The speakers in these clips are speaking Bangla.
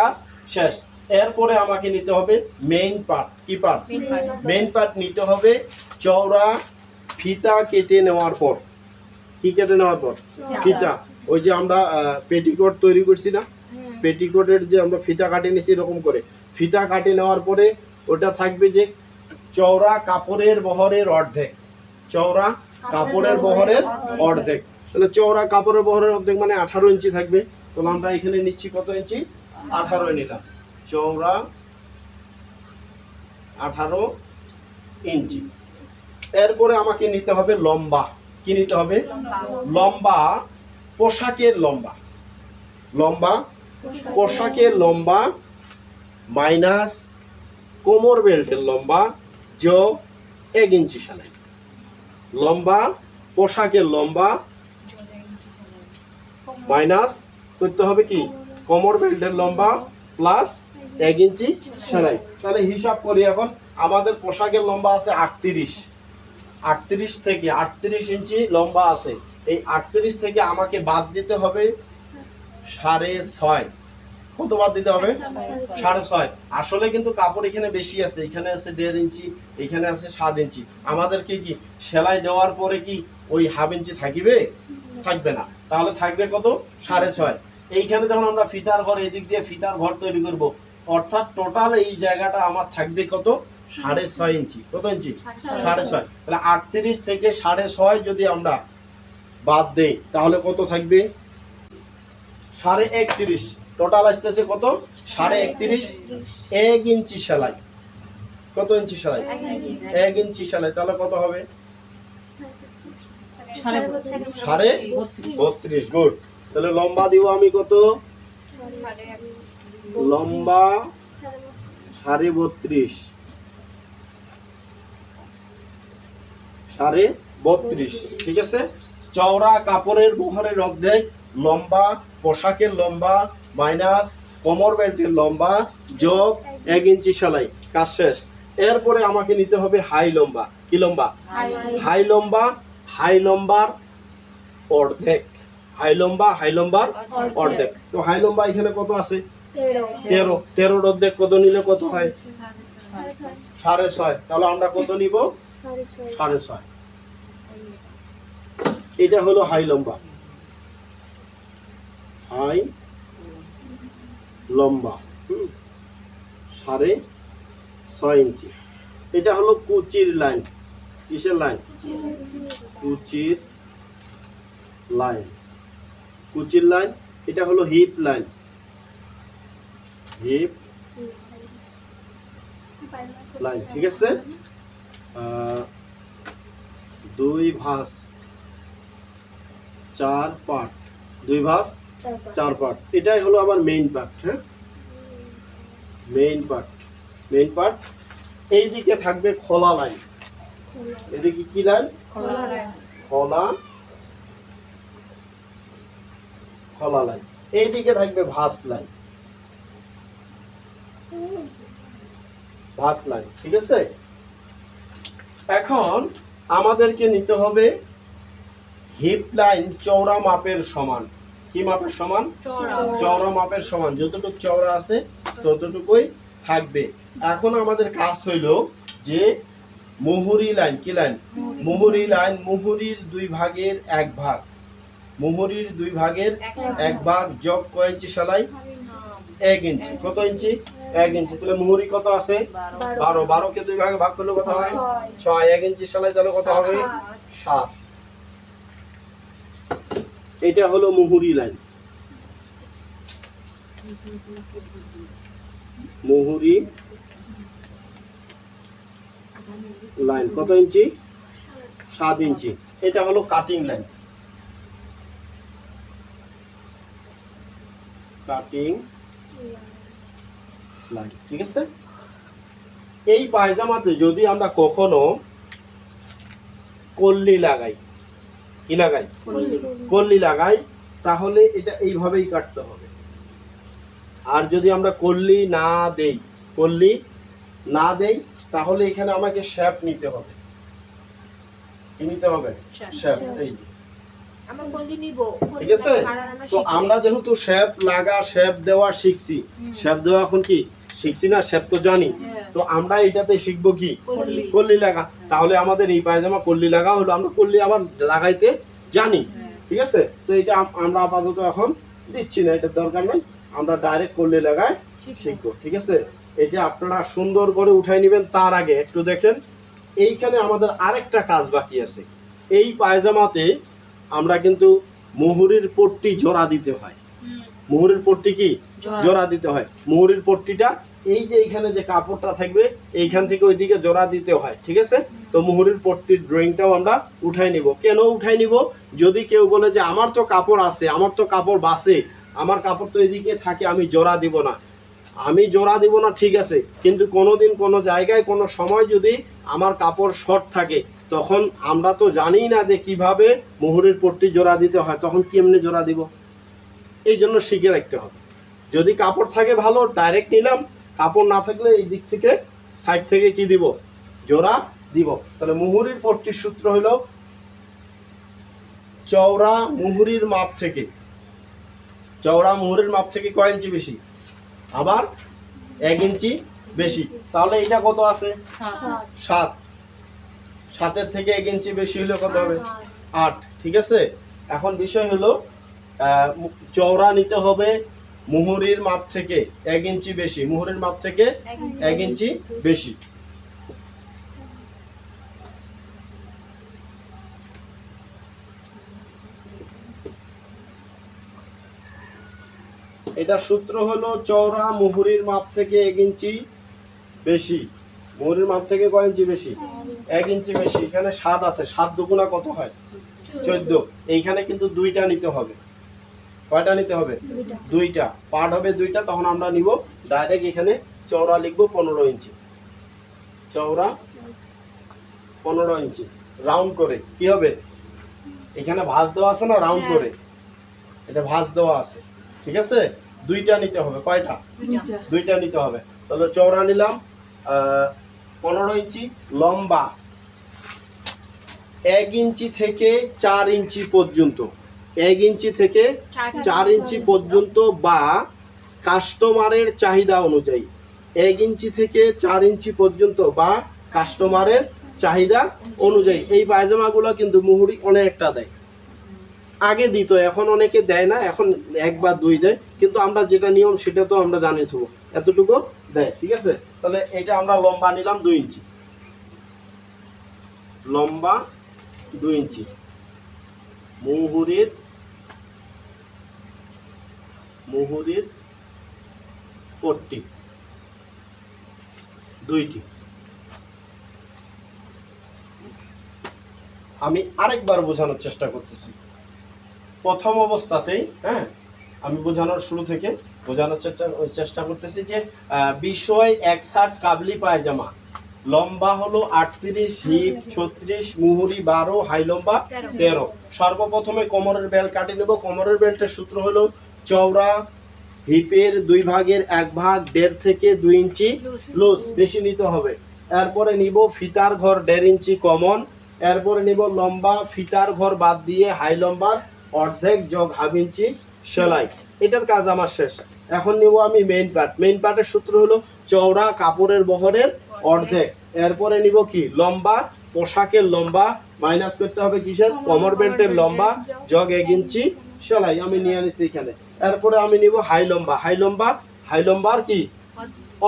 কাজ শেষ। এরপরে আমাকে নিতে হবে মেইন পার্ট। কি পার্ট? মেইন পার্ট নিতে হবে চওড়া ফিতা কেটে নেওয়ার পর। কি কেটে নেওয়ার পর? ফিতা। ওই যে আমরা পেটিকোট তৈরি করছি না, পেটিকোটের যে আমরা ফিতা কাটে নিছি এরকম করে ফিতা কাটে নেওয়ার পরে ওটা থাকবে যে চওড়া কাপড়ের বহরের অর্ধেক। চওড়া কাপড়ের বহরের অর্ধেক। তাহলে চওড়া কাপড়ের বহরের অর্ধেক মানে 18 ইঞ্চি থাকবে। তাহলে আমরা এখানে নিচ্ছি কত ইঞ্চি? 18 নিলাম। চওড়া 18 ইঞ্চি। এরপরে আমাকে নিতে হবে লম্বা। কি নিতে হবে? লম্বা পোশাকের লম্বা। লম্বা পোশাকের লম্বা মাইনাস কোমর বেল্টের লম্বা যোগ 1 ইঞ্চি সেলাই। লম্বা পোশাকের লম্বা মাইনাস করতে হবে কি কোমর বেল্টের লম্বা প্লাস 1 ইঞ্চি সেলাই। তাহলে হিসাব করি এখন। আমাদের পোশাকের লম্বা আছে 38 থেকে 38 ইঞ্চি লম্বা আছে। এই 38 থেকে আমাকে বাদ দিতে হবে 6.5। কত বাদ দিতে হবে? 6.5। আসলে কিন্তু কাপড় এখানে বেশি আছে, এখানে আছে 1.5 ইঞ্চি, এখানে আছে 7 ইঞ্চি। আমাদেরকে কি সেলাই দেওয়ার পরে কি ওই হাফ ইঞ্চি থাকবে? থাকবে না। তাহলে থাকবে কত? 6.5। এইখানে যখন আমরা ফিতার ঘর এদিক দিয়ে ফিতার ঘর তৈরি করব, অর্থাৎ টোটাল এই জায়গাটা আমার থাকবে কত? 6.5 ইঞ্চি। কত ইঞ্চি? 6.5। তাহলে 38 থেকে 6.5 যদি আমরা বাদ দেই তাহলে কত থাকবে? 31.5। টোটাল আসতেছে কত? 31.5। 1 ইঞ্চি সেলাই। কত ইঞ্চি সেলাই? 1 ইঞ্চি সেলাই। তাহলে কত হবে? 32.5। গুড। তাহলে লম্বা দিব আমি কত? লম্বা 32.5। 32.5। ঠিক আছে। চওড়া কাপড়ের বহরের অর্ধেক লম্বা পোশাকের লম্বা মাইনাস কোমর বেল্টের লম্বা যোগ 1 ইঞ্চি সেলাই। কাজ শেষ। এরপরে আমাকে নিতে হবে হাই লম্বা। কি লম্বা? হাই লম্বা। হাই লম্বার অর্ধেক। হাই লম্বার অর্ধেক। তো হাই লম্বা এখানে কত আছে? 13। 13 অর্ধেক কত নিলে কত হয়? 6.5। তাহলে আমরা কত নিব? 6.5। এটা হলো হাই লম্বা। হাই লম্বা 6.5 ইঞ্চি। এটা হলো কুচির লাইন। কিসের লাইন? কুচির লাইন। কুচির লাইন। এটা হলো হিপ লাইন। Heap line. ঠিক আছে। 2 ভাঁজ 4 পার্ট। 2 ভাঁজ 4 পার্ট। এটাই হলো আমার মেইন পার্ট। হ্যাঁ, মেইন পার্ট। Main part. এই দিকে থাকবে খোলা লাইন। এদিকে কি লাইন? খোলা খোলা লাইন। এই দিকে থাকবে ভাঁজ লাইন। ভাঁজ লাইন। ঠিক আছে। এখন আমাদেরকে নিতে হবে হিপ লাইন চওড়া মাপের সমান। কি মাপের সমান? চওড়া মাপের সমান। যতটুকু চওড়া আছে ততটুকুই থাকবে। এখন আমাদের কাজ হইল যে মুহুরি লাইন। কি লাইন? মুহুরি লাইন। মুহুরির 2 ভাগের 1 ভাগ। মুহুরির 2 ভাগের 1 ভাগ যোগ কয় ইঞ্চি সেলাই? 1 ইঞ্চি। কত ইঞ্চি? 1 ইঞ্চি। তাহলে মুহুরি কত আছে? 12। 12 কে 2 ভাগে ভাগ করলে কত হয়? 6। 1 ইঞ্চি সেলাই তাহলে কত হবে? 7। এটা হলো মুহুরি লাইন। মুহুরি লাইন কত ইঞ্চি? 7 ইঞ্চি। এটা হলো কাটিং লাইন। Cutting line. ঠিক আছে। এই পায়জামাতে যদি আমরা কখনো কল্লি লাগাই, কি লাগাই? কল্লি লাগাই, তাহলে এটা এইভাবেই কাটতে হবে। আর যদি আমরা কল্লি না দেই, কল্লি না দেই, তাহলে এখানে আমাকে শেপ নিতে হবে। কি নিতে হবে? শেপ। এই ঠিক আছে। তো আমরা যেহেতু শেপ লাগা শেপ দেওয়া শিখছি, শেপ দেওয়া এখন কি শিখছি না, শেপ তো জানি, তো আমরা এটাতে শিখবো কি কল্লি লাগা। তাহলে আমাদের এই পায়জামা কল্লি লাগা হলো, আমরা কল্লি আবার লাগাইতে জানি। ঠিক আছে, তো এটা আমরা আপাতত এখন দিচ্ছি না, এটা দরকার নাই, আমরা ডাইরেক্ট কল্লি লাগায় শিখবো। ঠিক আছে, এটা আপনারা সুন্দর করে উঠাই নেবেন। তার আগে একটু দেখেন, এইখানে আমাদের আরেকটা কাজ বাকি আছে। এই পায়জামাতে আমরা কিন্তু মুহুরির পট্টি জোড়া দিতে হয়। মুহুরির পট্টি কি জোড়া দিতে হয়। মুহুরির পট্টিটা এই যে এইখানে যে কাপড়টা থাকবে এইখান থেকে ওইদিকে জোড়া দিতে হয়। ঠিক আছে, তো মুহুরির পট্টির ড্রয়িংটাও আমরা উঠাই নিব। কেন উঠাই নিব? যদি কেউ বলে যে আমার তো কাপড় আছে, আমার তো কাপড় বাসে, আমার কাপড় তো এদিকে থাকে, আমি জোড়া দিব না। আমি জোড়া দিব না ঠিক আছে, কিন্তু কোনোদিন কোনো জায়গায় কোনো সময় যদি আমার কাপড় শর্ট থাকে, তখন আমরা তো জানি না যে কিভাবে মুহুরির পট্টি জোড়া দিতে হয়, তখন কেমনে জোড়া দিব, এই জন্য শিখে রাখতে হবে। যদি কাপড় থাকে ভালো, ডাইরেক্ট নিলাম, কাপড় না থাকলে এই দিক থেকে সাইড থেকে কি দিব, জোড়া দিব। তাহলে মুহুরির পট্টির সূত্র হলো চওড়া মুহুরির মাপ থেকে, চওড়া মুহুরির মাপ থেকে কয় ইঞ্চি বেশি, আবার 1 ইঞ্চি বেশি। তাহলে এটা কত আছে 7, 7-এর থেকে 1 ইঞ্চি বেশি হলে কত হবে 8। ঠিক আছে, এখন বিষয় হলো চওড়া নিতে হবে মুহুরির মাপ থেকে 1 ইঞ্চি বেশি, মুহুরির মাপ থেকে 1 ইঞ্চি বেশি। এটা সূত্র হলো চওড়া মুহুরির মাপ থেকে 1 ইঞ্চি বেশি। মুহুরির মাপ থেকে কয় ইঞ্চি বেশি, 1 ইঞ্চি বেশি। এখানে 7 আছে, 7 দুগুণা কত হয় 14। এইখানে কিন্তু 2টা নিতে হবে। কয়টা নিতে হবে, 2টা পার্ট হবে 2টা। তখন আমরা নিব ডাইরেক্ট এখানে চওড়া লিখবো 15 ইঞ্চি, চওড়া 15 ইঞ্চি রাউন্ড করে। কি হবে, এখানে ভাঁজ দেওয়া আছে না, রাউন্ড করে এটা ভাঁজ দেওয়া আছে। ঠিক আছে, 2টা নিতে হবে। কয়টা, 2টা নিতে হবে। তাহলে চওড়া নিলাম 15 ইঞ্চি, লম্বা 1 ইঞ্চি থেকে 4 ইঞ্চি পর্যন্ত, 1 ইঞ্চি থেকে 4 ইঞ্চি পর্যন্ত, বা কাস্টমারের চাহিদা অনুযায়ী 1 ইঞ্চি থেকে 4 ইঞ্চি পর্যন্ত বা কাস্টমারের চাহিদা অনুযায়ী। এই পায়জামাগুলো কিন্তু মুহুরি অনেকটা দেয়, আগে দিত, এখন অনেকে দেয় না, এখন 1 বা 2 দেয়, কিন্তু আমরা যেটা নিয়ম সেটা তো আমরা জানি তো, এতটুকু দেয়। ঠিক আছে, তাহলে এটা আমরা লম্বা নিলাম 2 ইঞ্চি, লম্বা 2 ইঞ্চি, মুহুরির পট্টি 2টি। আমি আরেকবার বোঝানোর চেষ্টা করতেছি। প্রথম অবস্থাতেই আমি বোঝানোর শুরু থেকে বোঝানোর চেষ্টা করতেছি যে বিষয় 61 কাবলি পায়জামা, লম্বা হলো 38, হিপ 36, মুহুরি 12, হাই লম্বা 13। সর্বপ্রথমে কোমরের বেল্ট কাটে নেব। কোমরের বেল্টের সূত্র হলো চওড়া হিপের 2 ভাগের 1 ভাগ 1.5 থেকে 2 ইঞ্চি লুজ বেশি নিতে হবে। এরপরে নিব ফিতার ঘর 1.5 ইঞ্চি কমন। এরপরে নিব লম্বা ফিতার ঘর বাদ দিয়ে হাই লম্বার অর্ধেক যোগ 1/2 ইঞ্চি সেলাই। এটার কাজ আমার শেষ। এখন নিব আমি মেইন পার্ট। মেইন পার্টের সূত্র হলো চওড়া কাপড়ের বহরের অর্ধেক। এরপরে নিব কি লম্বা পোশাকের লম্বা মাইনাস করতে হবে কিসের, কোমর বেল্টের লম্বা যোগ 1 ইঞ্চি সেলাই। আমি নিয়ে আনিছি এখানে। এরপরে আমি নিব হাই লম্বা, হাই লম্বার কি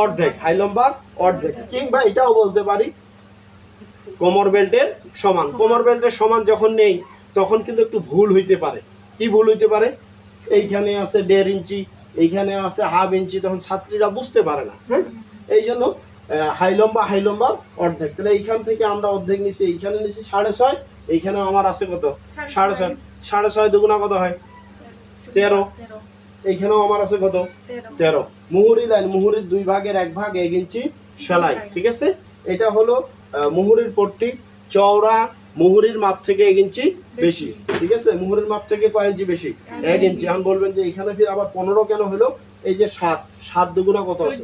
অর্ধেক, হাই লম্বার অর্ধেক, কিংবা এটাও বলতে পারি কোমর বেল্টের সমান। কোমর বেল্টের সমান যখন নেই তখন কিন্তু একটু ভুল হইতে পারে। কি ভুল হইতে পারে, এইখানে আছে 1.5 ইঞ্চি, এইখানে আছে 1/2 ইঞ্চি, তখন ছাত্রীরা বুঝতে পারে না। এই জন্য হাই লম্বা অর্ধেক। তাহলে এইখান থেকে আমরা অর্ধেক নিছি, এইখানে নিছি 6.5, এইখানে আমার আছে কত 6.5, 6.5 দুগুণা কত হয় 13, এইখানেও আমার আছে কত 13। মুহুরি লাইন, মুহুরির 2 ভাগের 1 ভাগ 1 ইঞ্চি সেলাই। ঠিক আছে, এটা হলো মুহুরির পট্টি। চওড়া মুহুরির মাপ থেকে 1 ইঞ্চি বেশি। ঠিক আছে, মুহুরির মাপ থেকে কয় ইঞ্চি বেশি, 1 ইঞ্চি। এখন বলবেন যে এখানে ফির আবার 15 কেন হলো, এই যে 7 দুগুণা কত আছে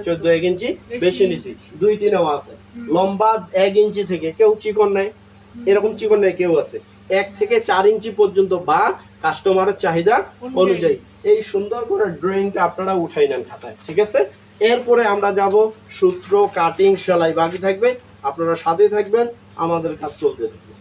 14, 1 ইঞ্চি বেশি নিছি, 2টি নেওয়া আছে। লম্বা 1 ইঞ্চি থেকে, কেউ চিকন নাই, এরকম চিকন নাই কেউ আছে, 1 থেকে 4 ইঞ্চি পর্যন্ত বা কাস্টমারের চাহিদা অনুযায়ী এই সুন্দর করে ড্রয়িংটা আপনারা উঠাই নেন খাতায়, ঠিক আছে? এরপরে আমরা যাব সূত্র, কাটিং, সেলাই, বাকি থাকবে, আপনারা সাথে থাকবেন, আমাদের কাজ চলতে থাকবে।